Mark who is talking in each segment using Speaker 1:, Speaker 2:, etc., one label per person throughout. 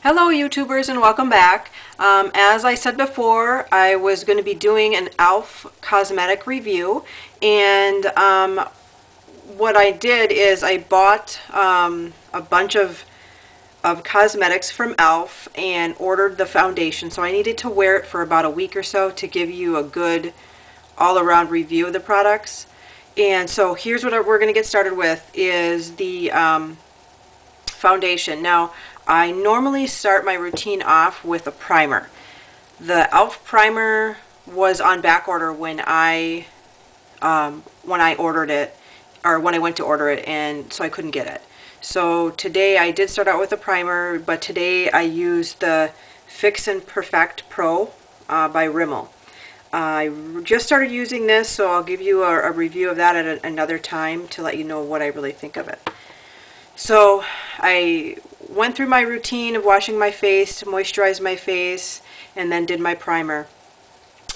Speaker 1: Hello YouTubers and welcome back. As I said before, I was going to be doing an e.l.f. cosmetic review, and what I did is I bought a bunch of cosmetics from e.l.f. and ordered the foundation. So I needed to wear it for about a week or so to give you a good all-around review of the products. And so here's what we're going to get started with is the foundation. Now, I normally start my routine off with a primer. The e.l.f. primer was on back order when I ordered it, or when I went to order it, and so I couldn't get it. So today I did start out with a primer, but today I used the Fix and Perfect Pro by Rimmel. I just started using this, so I'll give you a review of that at another time to let you know what I really think of it. So I went through my routine of washing my face, moisturized my face, and then did my primer.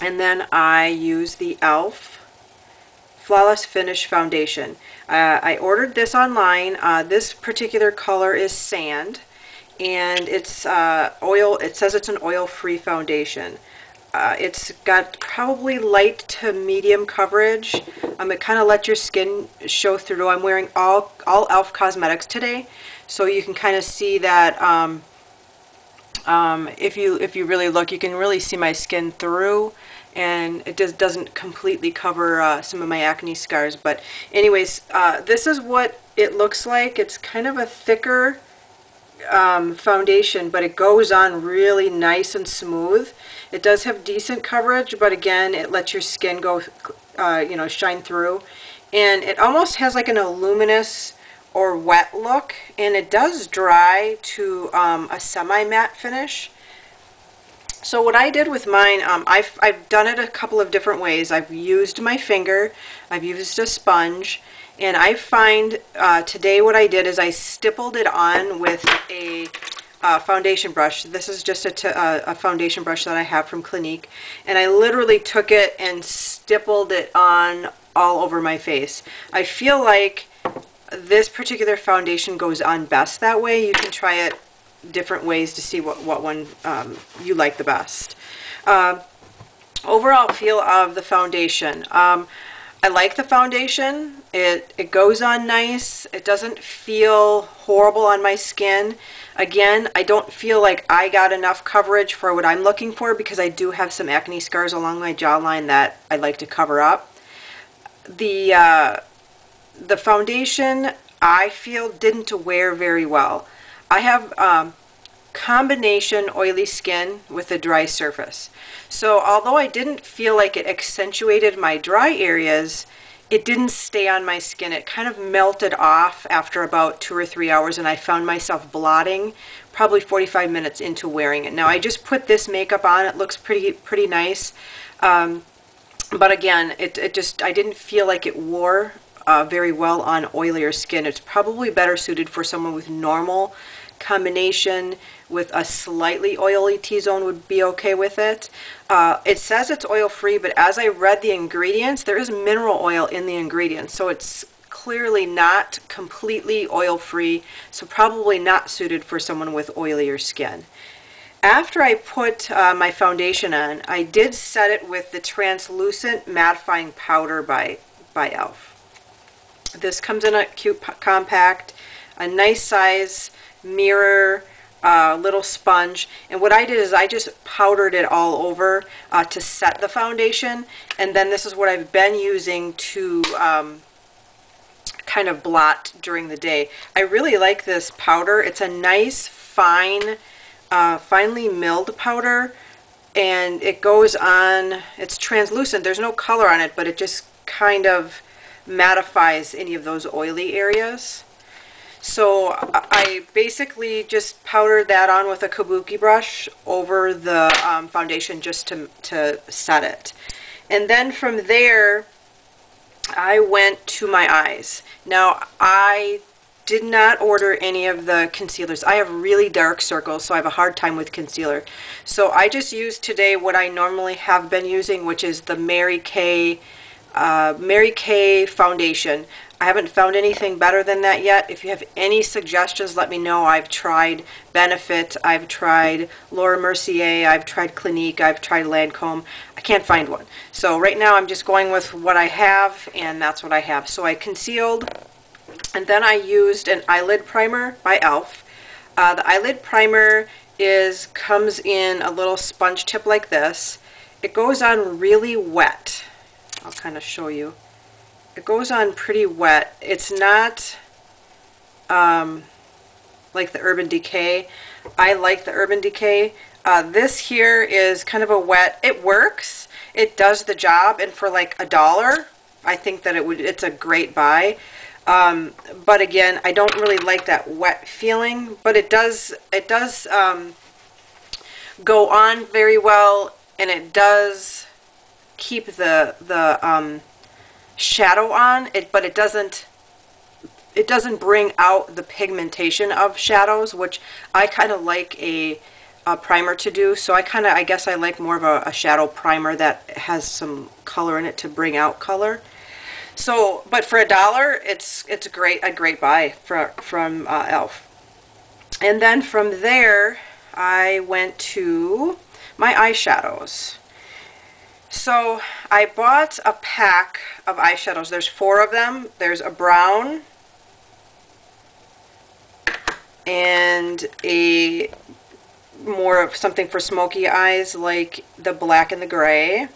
Speaker 1: And then I used the e.l.f. Flawless Finish Foundation. I ordered this online. This particular color is Sand, and it's oil. It says it's an oil-free foundation. It's got probably light to medium coverage. It kind of lets your skin show through. I'm wearing all e.l.f. cosmetics today, so you can kind of see that if you really look, you can really see my skin through, and it just doesn't completely cover some of my acne scars. But anyways, this is what it looks like. It's kind of a thicker foundation, but it goes on really nice and smooth. It does have decent coverage, but again, it lets your skin go, shine through. And it almost has like an luminous or wet look, and it does dry to a semi-matte finish. So what I did with mine, I've done it a couple of different ways. I've used my finger, I've used a sponge, and I find today what I did is I stippled it on with a foundation brush. This is just a foundation brush that I have from Clinique, and I literally took it and stippled it on all over my face. I feel like this particular foundation goes on best that way. You can try it different ways to see what one you like the best. Overall feel of the foundation. I like the foundation. It goes on nice. It doesn't feel horrible on my skin. Again, I don't feel like I got enough coverage for what I'm looking for, because I do have some acne scars along my jawline that I'd like to cover up. The foundation, I feel, didn't wear very well. I have combination oily skin with a dry surface. So although I didn't feel like it accentuated my dry areas, it didn't stay on my skin. It kind of melted off after about 2 or 3 hours, and I found myself blotting probably 45 minutes into wearing it. Now I just put this makeup on. It looks pretty nice, but again, I didn't feel like it wore very well on oilier skin. It's probably better suited for someone with normal combination. With a slightly oily T-zone would be okay with it. It says it's oil-free, but as I read the ingredients, there is mineral oil in the ingredients, so it's clearly not completely oil-free, so probably not suited for someone with oilier skin. After I put my foundation on, I did set it with the translucent mattifying powder by e.l.f. This comes in a cute compact, a nice size mirror, little sponge, and what I did is I just powdered it all over to set the foundation, and then this is what I've been using to kind of blot during the day. I really like this powder. It's a nice fine, finely milled powder, and it goes on. It's translucent. There's no color on it, but it just kind of mattifies any of those oily areas. So I basically just powdered that on with a kabuki brush over the foundation just to set it. And then from there, I went to my eyes. Now, I did not order any of the concealers. I have really dark circles, so I have a hard time with concealer. So I just used today what I normally have been using, which is the Mary Kay foundation. I haven't found anything better than that yet. If you have any suggestions, let me know. I've tried Benefit, I've tried Laura Mercier, I've tried Clinique, I've tried Lancome. I can't find one. So right now I'm just going with what I have, and that's what I have. So I concealed, and then I used an eyelid primer by e.l.f. The eyelid primer comes in a little sponge tip like this. It goes on really wet. I'll kind of show you. It goes on pretty wet. It's not like the Urban Decay. I like the Urban Decay. This here is kind of a wet. It works. It does the job, and for like $1, I think that it's a great buy. But again, I don't really like that wet feeling, but it does go on very well, and it does keep the shadow on it, but it doesn't bring out the pigmentation of shadows, which I kind of like a primer to do. So I guess I like more of a shadow primer that has some color in it to bring out color. So, but for $1, it's a great buy from e.l.f. And then from there, I went to my eyeshadows. So I bought a pack of eyeshadows. There's 4 of them. There's a brown and a more of something for smoky eyes, like the black and the gray.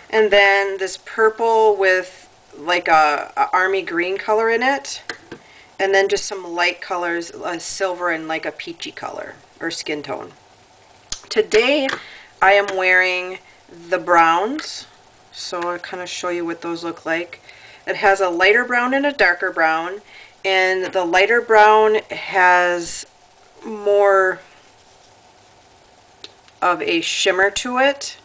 Speaker 1: And then this purple with like a army green color in it. And then just some light colors, a silver and like a peachy color or skin tone. Today I am wearing the browns, so I'll kind of show you what those look like. It has a lighter brown and a darker brown, and the lighter brown has more of a shimmer to it,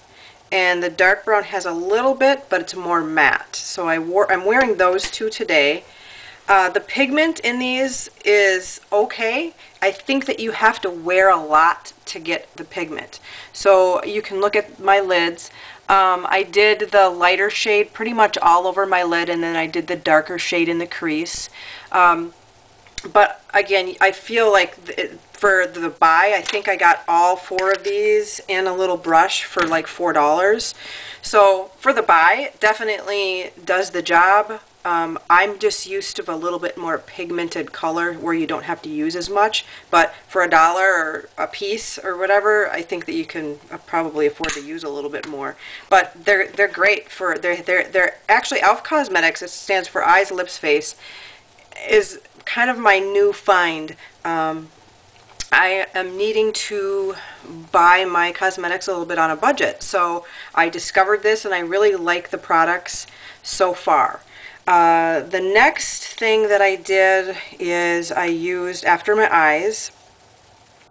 Speaker 1: and the dark brown has a little bit, but it's more matte. So I'm wearing those 2 today. The pigment in these is okay. I think that you have to wear a lot to get the pigment. So you can look at my lids. I did the lighter shade pretty much all over my lid, and then I did the darker shade in the crease. But again, I feel like for the buy, I think I got all 4 of these and a little brush for like $4. So for the buy, definitely does the job. I'm just used to a little bit more pigmented color where you don't have to use as much, but for $1 or a piece or whatever, I think that you can probably afford to use a little bit more. But they're great for they're actually e.l.f. Cosmetics. It stands for Eyes, Lips, Face. Is kind of my new find. I am needing to buy my cosmetics a little bit on a budget, so I discovered this and I really like the products so far. The next thing that I did is I used After My Eyes.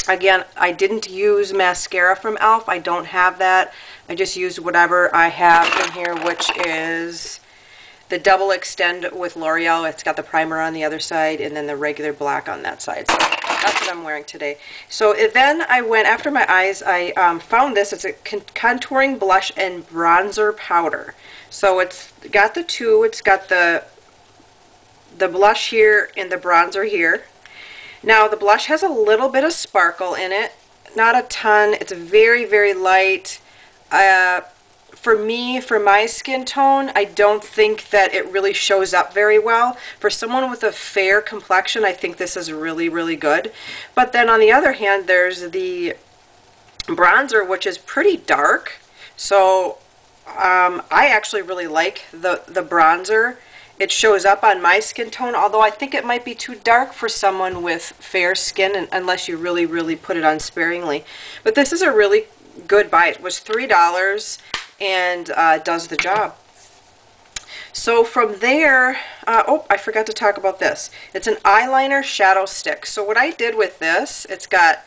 Speaker 1: Again, I didn't use mascara from e.l.f. I don't have that. I just used whatever I have in here, which is the Double Extend with L'Oreal. It's got the primer on the other side and then the regular black on that side. So that's what I'm wearing today. So then I went, After My Eyes, I found this. It's a contouring blush and bronzer powder. So it's got the 2. It's got the blush here and the bronzer here. Now the blush has a little bit of sparkle in it, not a ton. It's very, very light. For me, for my skin tone, I don't think that it really shows up very well. For someone with a fair complexion, I think this is really, really good. But then on the other hand, there's the bronzer, which is pretty dark. So I actually really like the bronzer. It shows up on my skin tone, although I think it might be too dark for someone with fair skin unless you really, really put it on sparingly. But this is a really good buy. It was $3 and does the job. So from there, oh, I forgot to talk about this. It's an eyeliner shadow stick. So what I did with this, it's got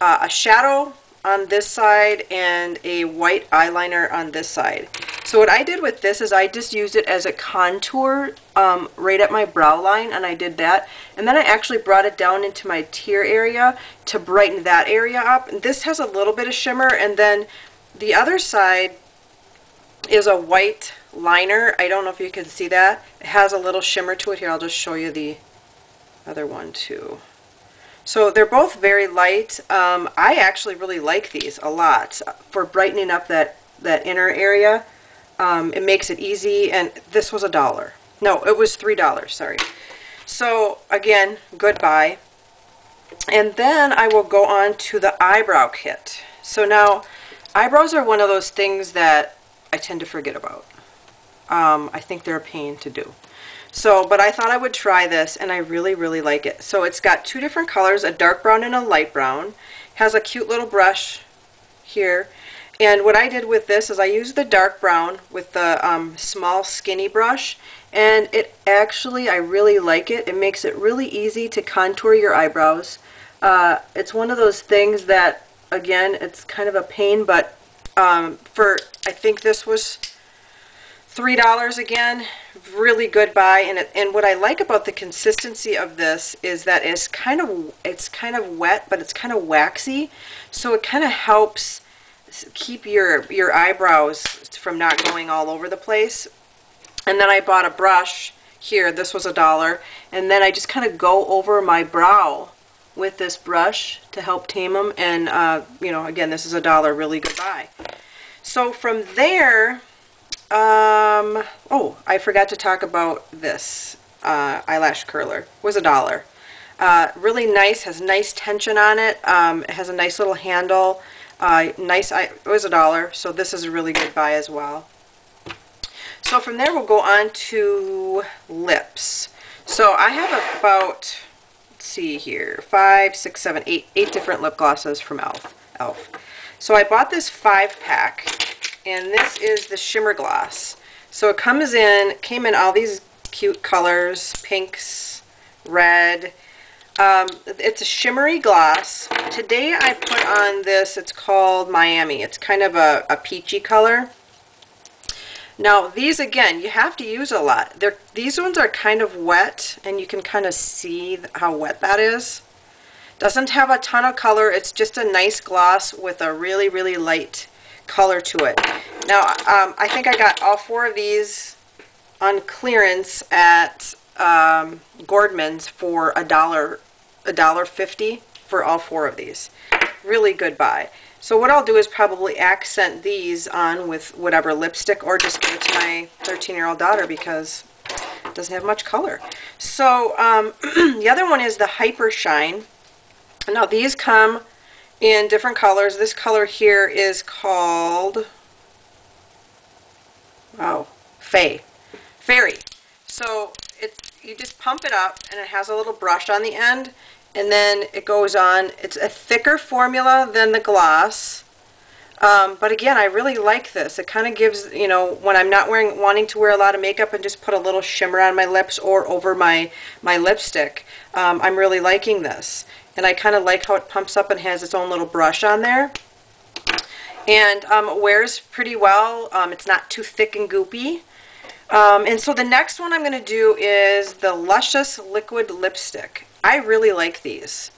Speaker 1: a shadow on this side and a white eyeliner on this side. So what I did with this is I just used it as a contour right at my brow line, and I did that. And then I actually brought it down into my tear area to brighten that area up. And this has a little bit of shimmer, and then the other side is a white liner. I don't know if you can see that. It has a little shimmer to it. Here, I'll just show you the other one too. So they're both very light. I actually really like these a lot for brightening up that inner area. It makes it easy, and this was $1. No, it was $3, sorry. So again, goodbye. And then I will go on to the eyebrow kit. So now, eyebrows are one of those things that I tend to forget about. I think they're a pain to do. So, but I thought I would try this, and I really, really like it. So it's got two different colors, a dark brown and a light brown. Has a cute little brush here. And what I did with this is I used the dark brown with the small skinny brush, and it actually, I really like it. It makes it really easy to contour your eyebrows. It's one of those things that, again, it's kind of a pain, but I think this was $3 again. Really good buy. And what I like about the consistency of this is that it's kind of wet, but it's kind of waxy, so it kind of helps keep your eyebrows from not going all over the place. And then I bought a brush here. This was $1, and then I just kind of go over my brow with this brush to help tame them. And you know, again, this is $1. Really good buy. So from there, oh, I forgot to talk about this eyelash curler. It was $1. Really nice. Has nice tension on it. It has a nice little handle. It was $1. So this is a really good buy as well. So from there, we'll go on to lips. So I have about, let's see here, 5, 6, 7, 8 different lip glosses from e.l.f. So I bought this 5-pack, and this is the shimmer gloss. So it came in all these cute colors, pinks, red. It's a shimmery gloss. Today I put on this, it's called Miami. It's kind of a peachy color. Now these, again, you have to use a lot. These ones are kind of wet, and you can kind of see how wet that is. Doesn't have a ton of color. It's just a nice gloss with a really, really light color to it. Now, I think I got all 4 of these on clearance at Gordman's for $1.50 for all 4 of these. Really good buy. So what I'll do is probably accent these on with whatever lipstick, or just give it to my 13-year-old daughter because it doesn't have much color. So the other one is the Hyper Shine. Now these come in different colors. This color here is called, wow, Fairy. So you just pump it up, and it has a little brush on the end, and then it goes on. It's a thicker formula than the gloss, but again, I really like this. It kind of gives, you know, when I'm not wanting to wear a lot of makeup and just put a little shimmer on my lips or over my lipstick, I'm really liking this. And I kind of like how it pumps up and has its own little brush on there. And it wears pretty well. It's not too thick and goopy. And so the next one I'm going to do is the Luscious Liquid Lipstick. I really like these.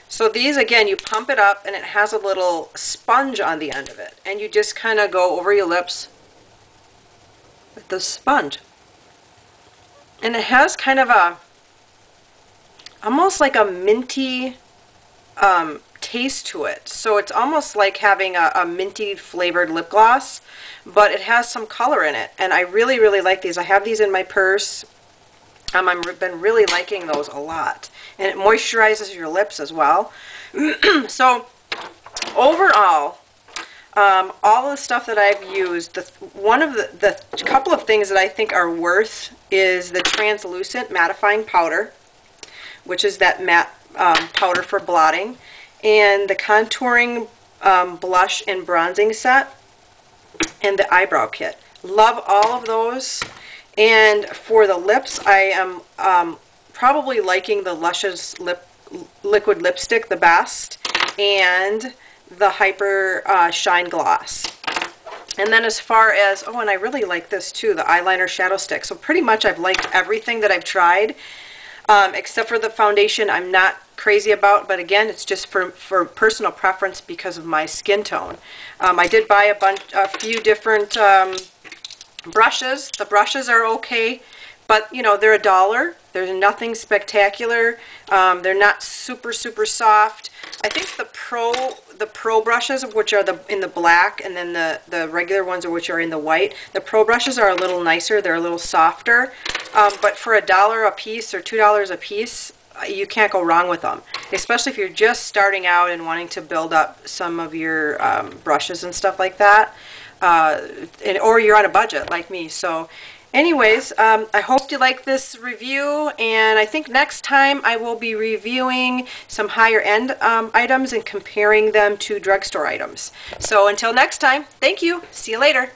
Speaker 1: So these, again, you pump it up, and it has a little sponge on the end of it. And you just kind of go over your lips with the sponge. And it has kind of a, almost like a minty taste to it. So it's almost like having a minty flavored lip gloss, but it has some color in it. And I really, really like these. I have these in my purse. I've been really liking those a lot. And it moisturizes your lips as well. So overall, all the stuff that I've used, one of the couple of things that I think are worth is the translucent mattifying powder, which is that matte powder for blotting, and the contouring blush and bronzing set, and the eyebrow kit. Love all of those. And for the lips, I am probably liking the Luscious Liquid Lipstick the best, and the Hyper Shine Gloss. And then as far as, oh, and I really like this too, the eyeliner shadow stick. So pretty much I've liked everything that I've tried, except for the foundation I'm not crazy about, but again, it's just for personal preference because of my skin tone. I did buy a few different Brushes, the brushes are okay, but you know, they're $1. There's nothing spectacular. They're not super soft. I think the pro brushes, which are in the black, and then the regular ones, which are in the white, the pro brushes are a little nicer. They're a little softer. But for $1 a piece or $2 a piece, you can't go wrong with them, especially if you're just starting out and wanting to build up some of your brushes and stuff like that, or you're on a budget like me. So anyways, I hope you like this review, and I think next time I will be reviewing some higher end items and comparing them to drugstore items. So until next time, thank you. See you later.